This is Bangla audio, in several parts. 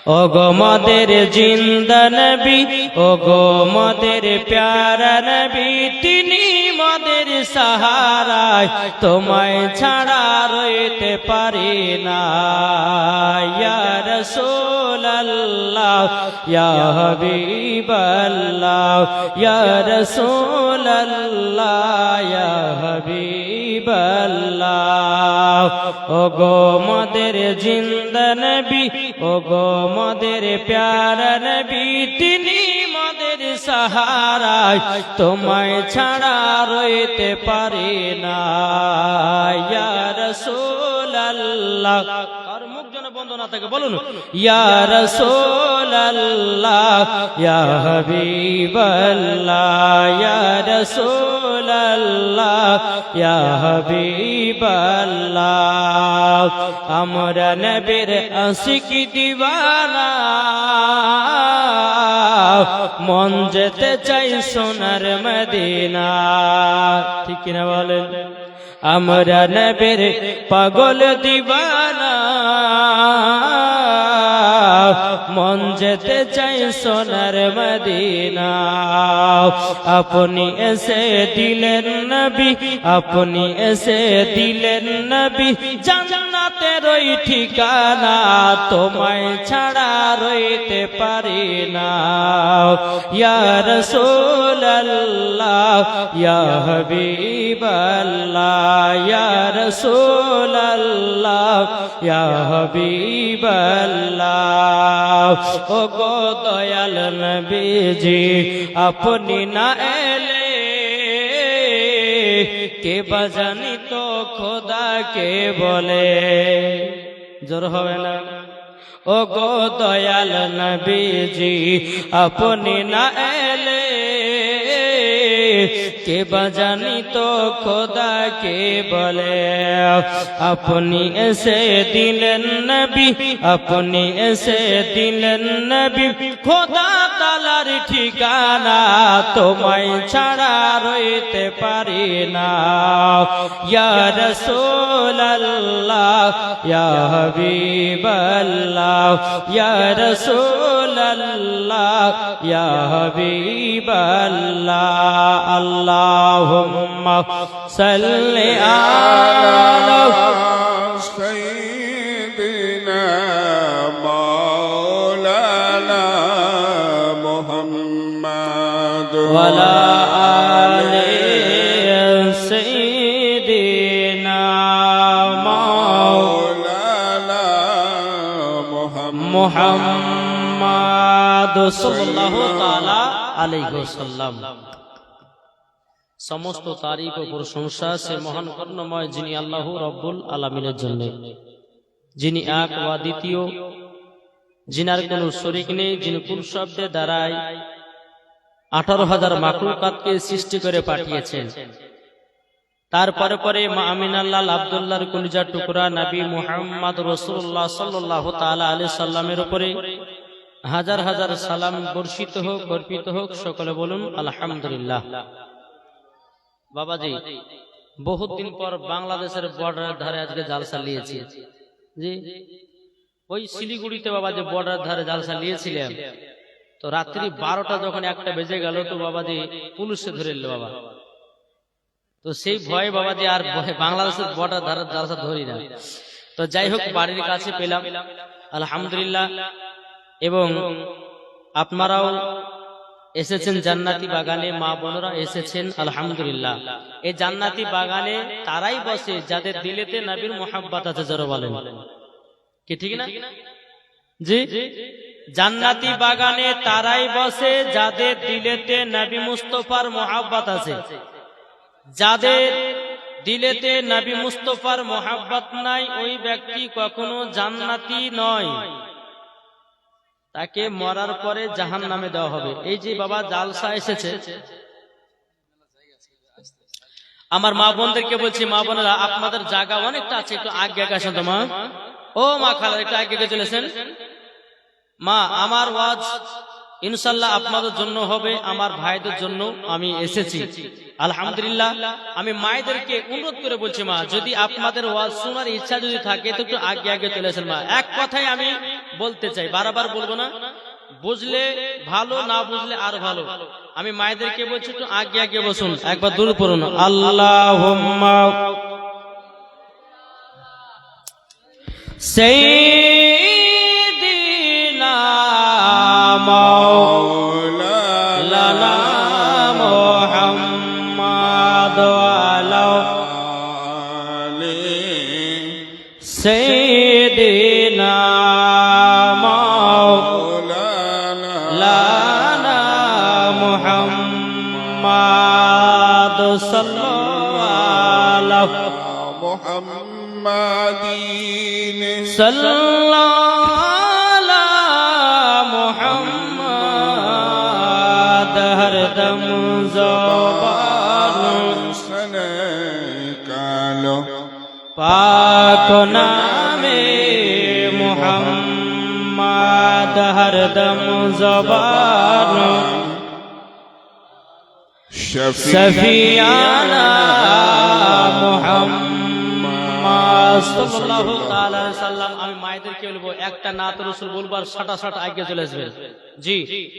ও গো মদের জিন্দা নবী, ও গো মদের প্যারা নবী, তিনি মদের সাহারায় তোমায় ছাড়া রইতে পারি না। ইয়া রাসূলুল্লাহ ইয়া হাবিবাল্লাহ, ইয়া রাসূলুল্লাহ ইয়া হাবিবাল্লাহ। ও গো মদের জিন্দা নবী, ও গো মদের প্যারা নবী, তিনি মদের সাহারায় তোমায় ছাড়া রইতে পারি না। ইয়া রাসূলুল্লাহ, আর মুখ যেন বন্ধ না থাকে, বলুন ইয়া রাসূলুল্লাহ ইয়া হাবিবাল্লাহ, ইয়া রাসূলুল্লাহ ইয়া হাবিবাল্লাহ। আমরা নবীর আশিক দিওয়ানা, মন যেতে চাই সোনার মদিনা। ঠিক কিনা বলেন? আমরা নবীর পাগল দিওয়ানা, মন যেতে চাই সোনার মদিনা। আপনি এসে দিলেন নবী, আপনি এসে দিলেন নবী, জান্নাতের ওই ঠিকানা, তোমায় ছাড়া রইতে পারি না। ইয়া রাসূলুল্লাহ ইয়া হাবিবাল্লাহ, ইয়া রাসূলুল্লাহ ইয়া হাবিবাল্লাহ। ও গো দয়াল নবীজি, আপনি না এলে কে বাজানি তো খোদা কে বলে। জোর হবে না? ও গো দয়াল নবীজি, আপনি না এলে কে বাজানি তো খোদা কে বলে। আপনি এসে দিলেন নবী, আপনি এসে দিলেন নবী, খোদা তাআলার ঠিকানা, তোমায় ছাড়া রইতে পারি না। ইয়া রাসূলুল্লাহ ইয়া হাবিবাল্লাহ, ইয়া রাসূলুল্লাহ ইয়া হাবিবাল্লাহ। আল্লাহুম্মা সাল্লি আলা সাইয়্যিদিনা মাওলানা মুহাম্মাদ ওয়া আলা আলি সাইয়্যিদিনা মাওলানা মুহাম্মাদ সাল্লাল্লাহু তাআলা আলাইহি ওয়াসাল্লাম। সমস্ত তারিফ ও প্রশংসা সে মহান করুণাময় যিনি আল্লাহ রব্বুল আলামিনের জন্য, যিনি এক ও দ্বিতীয়, যিনার কোনো শরীক নেই, যিনি কুল শব্দের দ্বারাই 18,000 মাখলুকাতকে সৃষ্টি করে পাঠিয়েছেন। তারপরে পরে মা আমিনাল্লাহ আব্দুল্লাহর কলিজার টুকরা নবী মুহাম্মদ রাসূলুল্লাহ সাল্লাল্লাহু তাআলা আলাইহি সাল্লামের উপরে হাজার হাজার সালাম বর্ষিত হোক, অর্পিত হোক। সকলে বলুন আলহামদুলিল্লাহ। বাবাজি, বহুত দিন পর বাংলাদেশের বর্ডারের ধারে আজকে জালসা নিয়েছি। জি, ওই শিলিগুড়িতে বাবাজি বর্ডারের ধারে জালসা নিয়েছিলাম। তো রাত্রি 12টা যখন একটা বেজে গেল, তো বাবাজি পুলিশে ধরে এলো বাবা। তো সেই ভয়ে বাবাজি আর বাংলাদেশের বর্ডার ধারে জালসা ধরি না। তো যাই হোক, বাড়ির কাছে পেলাম আলহামদুলিল্লাহ। এবং আপনারাও এসেছেন জান্নাতি বাগানে, মা বোনরা এসেছেন আলহামদুলিল্লাহ। এই জান্নাতি বাগানে তারাই বসে যাদের দিলেতে নবীর মোহাব্বত আছে। জোরে বলেন কি ঠিক না? জি, জান্নাতি বাগানে তারাই বসে যাদের দিলেতে নবী মুস্তাফার মোহাব্বত আছে। যাদের দিলেতে নবী মুস্তাফার মোহাব্বত নাই, ওই ব্যক্তি কখনো জান্নাতি নয়, তাকে মরার পরে জাহান্নামে দেওয়া হবে। এই যে বাবা জালসা এসেছে, আমার মা বোনদেরকে বলছি, মা বোনেরা আপনাদের জায়গা অনেকটা আছে, একটু আগে আগে আসেন তো মা। ও মা খালা, একটু আগে আগে চলেছেন মা। আমার ওয়াজ ইনশাআল্লাহ আপনাদের জন্য হবে, আমার ভাইদের জন্য আমি এসেছি আলহামদুলিল্লাহ। আমি মায়েদেরকে অনুরোধ করে বলছি, মা যদি আপনাদের ওয়াজ শোনার ইচ্ছা যদি থাকে তো একটু আগে আগে চলে আসেন মা। এক কথায় আমি বলতে চাই, বারবার বলবো না। বুঝলে ভালো, না বুঝলে আর ভালো। আমি মায়েদেরকে বলছি একটু আগে আগে বসুন, একবার দূর পড়ুন। আল্লাহুম্মা সাইয়্যিদিনা মাওলানা মুহাম্মদ ওয়া আলা সাইয়্যিদিনা মাওলানা মুহাম্মদ সাল্লাল্লাহু মুহাম্মাদিন সাল্লাল্লাহু মুহাম্মদ হরদম জবান সনে কালো পাক নামে মুহাম্মদ হরদম জবান শফিয়ানা মুহাম্মদ সাল্লাল্লাহু তাআলা আলাইহি সাল্লাম। আমি মায়েদেরকে বলবো একটা নাত রাসূল বলবার সাটা সাটা আগে চলে আসবেন। জি,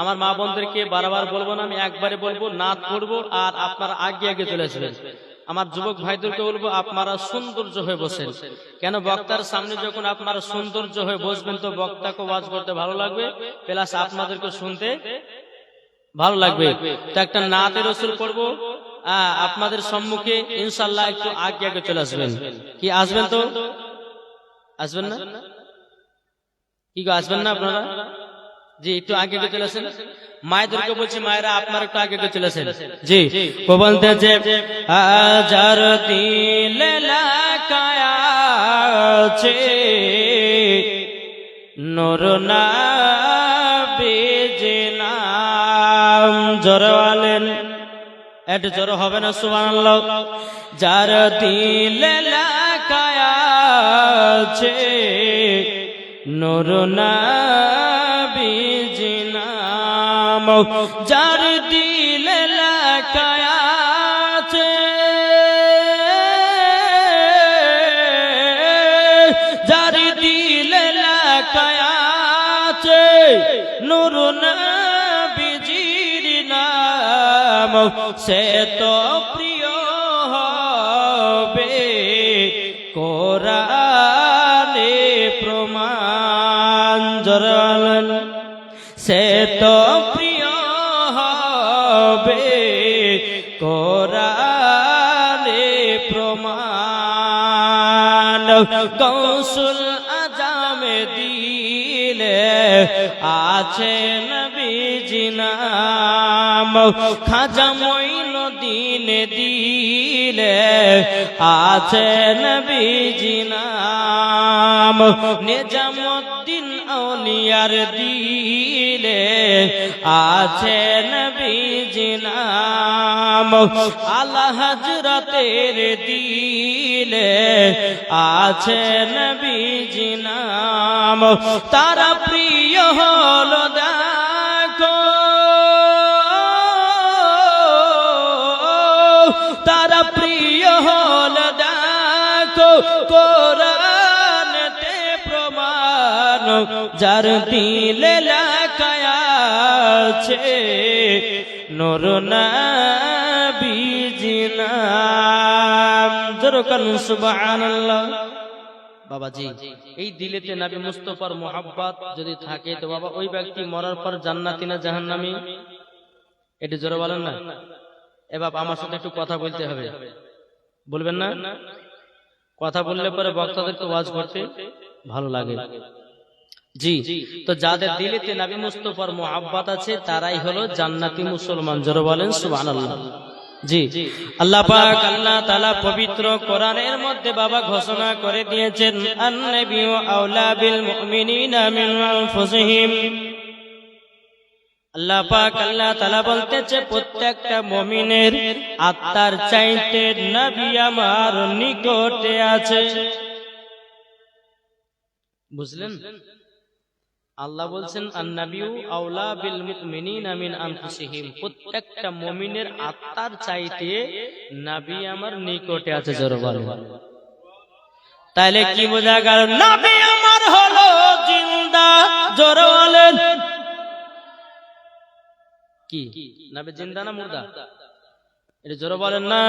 আমার মা বোনদেরকে বারবার বলবো না, আমি একবারে বলবো, নাত পড়বো আর আপনারা আগে আগে চলে আসবেন। আমার যুবক ভাইদেরকে বলবো আপনারা সৌন্দর্য হয়ে বসেন। কেন, বক্তার সামনে যখন আপনারা সৌন্দর্য হয়ে বসবেন তো বক্তাকে ওয়াজ করতে ভালো লাগবে, প্লাস আপনাদেরকে শুনতে ভালো লাগবে। তো একটা নাতে রাসূল পড়বো আপনাদের সম্মুখে, ইনশাআল্লাহ একটু আগে আগে চলে আসবেন। কি আসবেন তো? আসবেন না? কি গো, আসবেন না আপনারা? জি, একটু আগে আগে চলে আসেন। মায়েদেরকে বলছি, মায়েরা আপনারা একটু আগে আগে চলে আসেন। জি, ও বলতে যে হাজার দিল লাকায়াছে নূর নবীজি নাম। জোরে বলেন, একটু জোরে হবে না? সুবহানাল্লাহ। যার দিল লাকায়াছে নূর নবীজি নাম। যার দিল লাকায়াছে, যার দিল লাকায়াছে নূর নবীজির নাম, সে তো প্রিয় হবে কোরআনে প্রমাণ। জরালেন, সে তো প্রিয় হবে কোরআনে প্রমাণ। কৌশল আজামে দিলে আছে নবীজি নাম। খাজা মঈনুদ্দিন দিলে আছে নবীজি নাম। নিজামুদ্দিন আউলিয়ার দিলে আছে নবীজি নাম। আলা হযরতের দিলে আছে নবীজি নাম। তারা প্রিয় হলো দেখো, তারা প্রিয় হলো দেখো কোরআনেতে প্রমাণ। যার দিলে লাকায়াছে নূর নবীজি নাম। জোরে বলুন সুবহানাল্লাহ। বাবাজি, এই দিলেতে নবী মুস্তাফার মোহাব্বত যদি থাকে তো বাবা ওই ব্যক্তি মরার পর জান্নাতি না জাহান্নামী? এটা জোরে বলেন না। এ বাবা, আমার সাথে একটু কথা বলতে হবে, বলবেন না? কথা বললে পরে বক্তাদেরকে ওয়াজ করতে ভালো লাগে। জি, তো যাদের দিলেতে নবী মুস্তাফার মোহাব্বত আছে তারাই হলো জান্নাতি মুসলমান। জোরে বলেন সুবহানাল্লাহ। জি, আল্লাহ পাক আল্লাহ তাআলা পবিত্র কোরআনের মধ্যে বাবা ঘোষণা করে দিয়েছেন, আন-নাবিয়্যু আওলা বিল মুমিনিনা মিন আনফুসিহিম। আল্লাহ পাক আল্লাহ তাআলা বলতেছে প্রত্যেকটা মুমিনের আত্মার চাইতে নবী আমার নিকটে আছে। বুঝলেন? আল্লাহ বলছেন আন-নাবিয়্যু আওলা বিল মুমিনিনা মিন আনফুসিহিম, প্রত্যেকটা মুমিনের আত্মার চাইতে নবী আমার নিকটে আছে। জোরে বলেন। তাইলে কি বোঝা গেল? নবী আমার হলো জিন্দা, জোরে বলেন। কি নবী জিন্দা না মুর্দা? এটা জোরে বলেন না।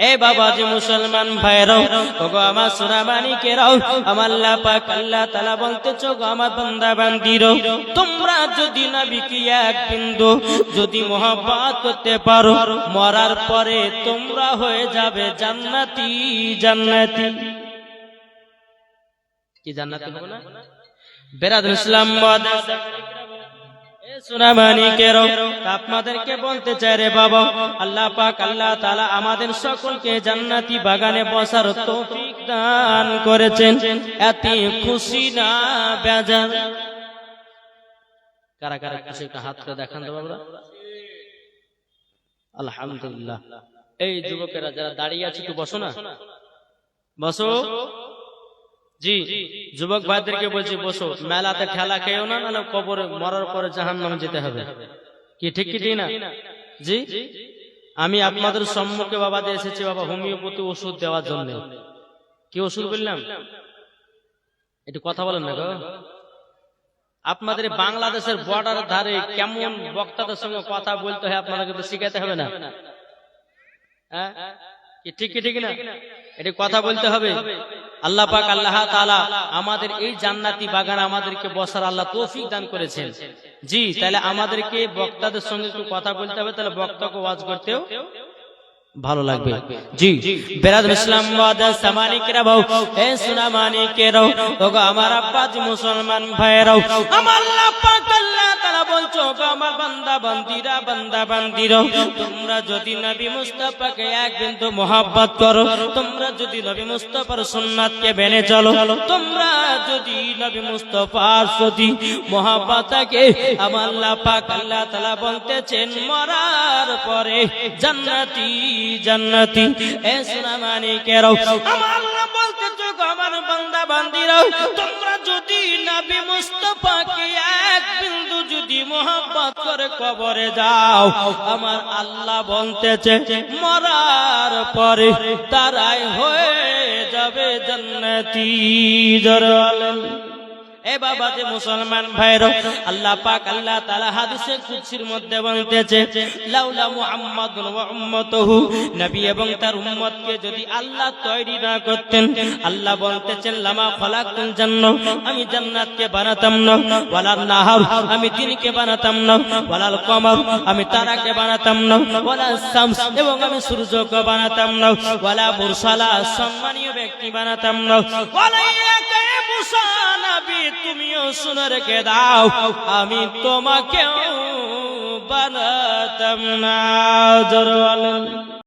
এ বাবাজি মুসলমান ভাইরাও, ওগো আমার সোনামানিকেরাও, আমার আল্লাহ পাক আল্লাহ তাআলা বলতেছো, গো আমার বান্দা বান্দিরো, তোমরা যদি নবীকে এক বিন্দু যদি মহব্বত করতে পারো, মরার পরে তোমরা হয়ে যাবে জান্নাতি। জান্নাতি কি জান্নাতি হবে না? বেরাদুল ইসলাম সোনামানিকেরাও, আপনাদেরকে বলতে চাই রে বাবা, আল্লাহ পাক আল্লাহ তাআলা আমাদের সকলকে জান্নাতি বাগানে বসার তৌফিক দান করেছেন। এত খুশি না বেজার? কারা কারা খুশি একটা হাত করে দেখান তো বাবা। আলহামদুলিল্লাহ। এই যুবকেরা যারা দাঁড়িয়ে আছে একটু বসো না, বসো। জি যুবক ভাইদেরকে বলছি বসো। মেলাতে ঠেলা খেয়েও না, নাহলে কবরে মরার পরে জাহান্নামে যেতে হবে। কি ঠিক কি ঠিক না? জি আমি আপনাদের সম্মুখে বাবা দিয়ে এসেছি বাবা হোমিওপ্যাথি ওষুধ দেওয়ার জন্য। কি ওষুধ বললাম? একটু কথা বলেন না গো। আপনাদের বাংলাদেশের বর্ডার ধারে কেমন বক্তাদের সঙ্গে কথা বলতে হয় আপনাদেরকে তো শিখাতে হবে না? হ্যাঁ ঠিক কি ঠিক না? এটা কথা বলতে হবে। আল্লাহ পাক আল্লাহ তাআলা আমাদের এই জান্নাতি বাগান আমাদেরকে বসার আল্লাহ তৌফিক দান করেছেন। জি তাহলে আমাদেরকে বক্তাদের সঙ্গে একটু কথা বলতে হবে, তাহলে বক্তাকে ওয়াজ করতেও ভালো লাগবে। জি বেরাদুল ইসলাম ওয়াদাস সামানিকেরা ভাও, এ সোনামানিকেরাও, ওগো আমার আব্বাজি মুসলমান ভাইরাও, আমার আল্লাহ পাক আল্লাহ তাআলা বলছো, গো আমার বান্দা বান্দিরা, বান্দা বান্দিরা, তোমরা যদি নবী মুস্তাফাকে এক বিন্দু মহব্বত করো, তোমরা যদি নবী মুস্তাফার সুন্নাতকে মেনে চলো, তোমরা যদি নবী মুস্তাফার প্রতি মহব্বত থাকে, আমার আল্লাহ পাক আল্লাহ তাআলা বলতেছেন মরার পরে জান্নাতি। জান্নাতি। এ সোনামানিকেরাও, আমার আল্লাহ বলতেছো, গো আমার বান্দা বান্দিরা, তোমরা যদি নবী মুস্তাফাকে এক বিন্দু যদি মহব্বত করে কবরে যাও, আমার আল্লাহ বলতেছে মরার পরে তারাই হয়ে যাবে জান্নাতি। জোরে বলেন। এ বাবা যে মুসলমান ভাইরা, আল্লাহ পাক আল্লাহ তাআলা হাদিসে কুদসির মধ্যে বলতেছে, লাউলা মুহাম্মাদুন ওয়া উম্মাতুহু, নবী এবং তার উম্মতকে যদি আল্লাহ তৈরি না করতেন, আল্লাহ বলতেছেন লামা খালাকতুল জান্নাহ, আমি জান্নাতকে বানাতাম না, ওয়ালান নাহার, আমি দিনকে বানাতাম না, ওয়ালাল কমার, আমি তারাকে বানাতাম না, ওয়ালাস শামস, এবং আমি সূর্যকে বানাতাম না, ওয়ালা মুরসালা, সম্মানীয় ব্যক্তি বানাতাম না, ওয়ালাইয়াকা মুসা নবী, তুমিও শুনে রেখে দাও, আমি তোমাকেও বানাতাম না। জোরে বলেন।